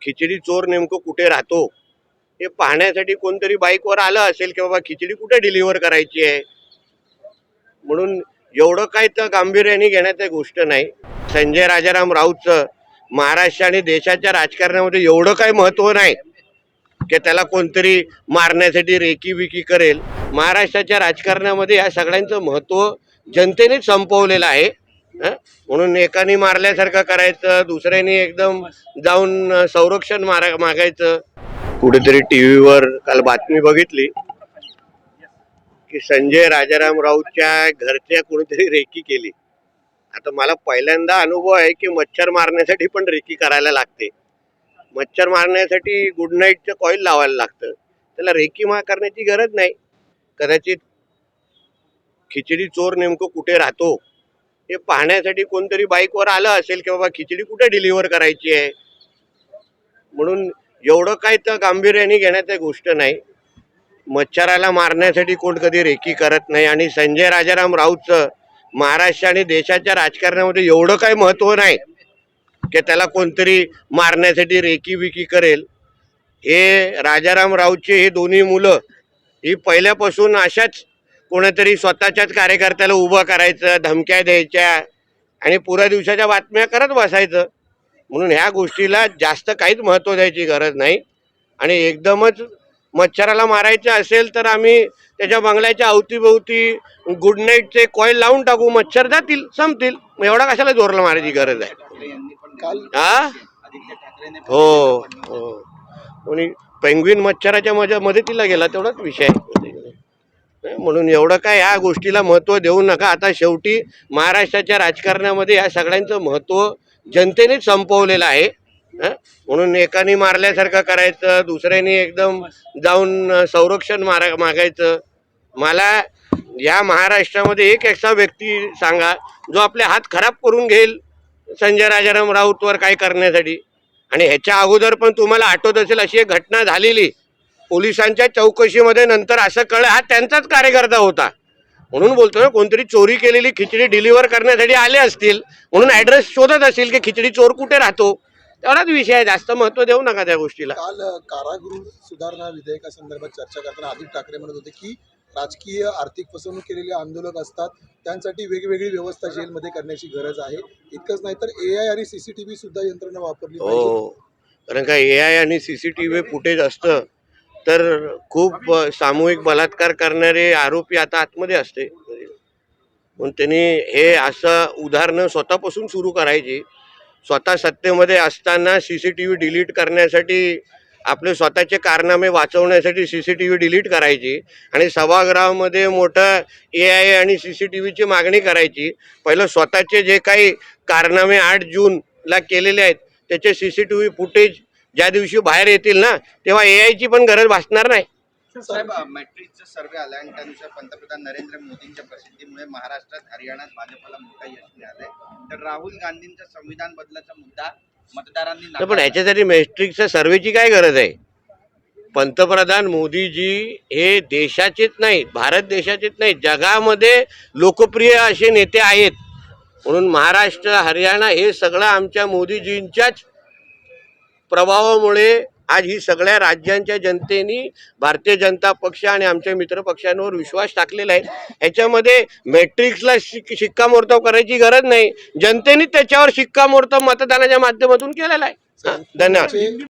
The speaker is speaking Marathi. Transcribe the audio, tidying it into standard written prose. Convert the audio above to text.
खिचडी चोर नेमकं कुठे राहतो हे पाहण्यासाठी कोणतरी बाईकवर आलं असेल की बाबा खिचडी कुठे डिलिव्हर करायची आहे. म्हणून एवढं काही तर गांभीर्याने घेण्याची गोष्ट नाही. संजय राजाराम राऊतचं महाराष्ट्र आणि देशाच्या राजकारणामध्ये एवढं काही महत्व नाही की त्याला कोणतरी मारण्यासाठी रेकी विकी करेल. महाराष्ट्राच्या राजकारणामध्ये या सगळ्यांचं महत्व जनतेनेच संपवलेलं आहे. म्हणून एकाने मारल्यासारखं करायचं, दुसऱ्याने एकदम जाऊन संरक्षण मागायचं. कुठेतरी टीव्हीवर काल बातमी बघितली की संजय राजाराम राऊतच्या घरच्या कोणीतरी रेकी केली. आता मला पहिल्यांदा अनुभव आहे की मच्छर मारण्यासाठी पण रेकी करायला लागते. मच्छर मारण्यासाठी गुड नाईटचं कॉईल लावायला लागतं, त्याला रेकी करण्याची गरज नाही. कदाचित खिचडी चोर नेमकं कुठे राहतो हे पाहण्यासाठी कोणतरी बाईकवर आलं असेल की बाबा खिचडी कुठे डिलिव्हर करायची आहे. म्हणून एवढं काही तर गांभीर्याने घेण्याची गोष्ट नाही. मच्छराला मारण्यासाठी कोण कधी रेकी करत नाही. आणि संजय राजाराम राऊतचं महाराष्ट्र आणि देशाच्या राजकारणामध्ये एवढं काही महत्व नाही की त्याला कोणतरी मारण्यासाठी रेकी विकी करेल. हे राजाराम राऊतचे हे दोन्ही मुलं ही पहिल्यापासून अशाच कोणीतरी स्वतःच्याच कार्यकर्त्याला उभं करायचं, धमक्या द्यायच्या आणि पुऱ्या दिवसाच्या बातम्या करत बसायचं. म्हणून ह्या गोष्टीला जास्त काहीच महत्त्व द्यायची गरज नाही. आणि एकदमच मच्छराला मारायचं असेल तर आम्ही त्याच्या बंगल्याच्या अवतीभोवती गुड नाईटचे कॉईल लावून टाकू, मच्छर जातील, संपतील. एवढा कशाला जोरला मारायची गरज आहे. हा हो हो, कोणी पेंग्विन मच्छराच्या मदतीला गेला तेवढाच विषय. म्हणून एवढं काय ह्या गोष्टीला महत्त्व देऊ नका. आता शेवटी महाराष्ट्राच्या राजकारणामध्ये या सगळ्यांचं महत्त्व जनतेनेच संपवलेलं आहे. म्हणून एकाने मारल्यासारखं करायचं, दुसऱ्याने एकदम जाऊन संरक्षण मागायचं. मला या महाराष्ट्रामध्ये एक असा व्यक्ती सांगा जो आपले हात खराब करून घेईल संजय राजाराम राऊतवर काय करण्यासाठी. आणि ह्याच्या अगोदर पण तुम्हाला आठवत असेल अशी एक घटना झालेली, पोलिसांच्या चौकशीमध्ये नंतर असं कळलं हा त्यांचाच कार्यकर्ता होता. म्हणून बोलतो ना, कोणतरी चोरी केलेली खिचडी डिलिव्हर करण्यासाठी आले असतील, म्हणून ॲड्रेस शोधत असतील की खिचडी चोर कुठे राहतो. तेवढाच विषय आहे, जास्त महत्त्व देऊ नका त्या गोष्टीला. काल कारागृह सुधारणा विधेयकासंदर्भात चर्चा करताना आदित्य ठाकरे म्हणत होते की राजकीय आर्थिक फसवणूक केलेले आंदोलक असतात, त्यांसाठी वेगवेगळी व्यवस्था जेलमध्ये करण्याची गरज आहे. इतकंच नाही तर AI आणि CCTV सुद्धा यंत्रणा वापरली पाहिजे. हो, कारण का AI आणि CCTV फुटेज असतं तर खूप सामूहिक बलात्कार करणारे आरोपी आता आतमध्ये असते. म्हणून त्यांनी हे असं उदाहरणं स्वतःपासून सुरू करायची. स्वतः सत्तेमध्ये असताना CCTV डिलीट करण्यासाठी, आपले स्वतःचे कारनामे वाचवण्यासाठी CCTV डिलीट करायची आणि सभागृहामध्ये मोठं AI आणि CCTVची मागणी करायची. पहिलं स्वतःचे जे काही कारनामे 8 जूनला केलेले आहेत त्याचे CCTV फुटेज ज्या दिवशी बाहेर येतील ना तेव्हा AIची पण गरज भासणार नाही. साहेब, मॅट्रिक्सचा सर्वे आला आणि त्यानुसार पंतप्रधान नरेंद्र मोदींच्या प्रसिद्धीमुळे महाराष्ट्रात, हरियाणात भाजपला मोठा यश मिळालंय. तर राहुल गांधींचा संविधान बदलाचा मुद्दा मतदारांनी पण ह्याच्यासाठी मॅट्रिक्सच्या सर्वेची काय गरज आहे. पंतप्रधान मोदीजी हे देशाचेच नाही, भारत देशाचेच नाही, जगामध्ये लोकप्रिय असे नेते आहेत. म्हणून महाराष्ट्र, हरियाणा हे सगळं आमच्या मोदीजींच्याच प्रभावामुळे आज ही सगळ्या राज्यांच्या जनतेने भारतीय जनता पक्ष आणि आमच्या मित्र पक्षांवर विश्वास टाकलेला आहे. ह्याच्यामध्ये मॅट्रिक्सला शिक्कामोर्तब करायची गरज नाही. जनतेने त्याच्यावर शिक्कामोर्तब मतदानाच्या माध्यमातून केलेला आहे. धन्यवाद.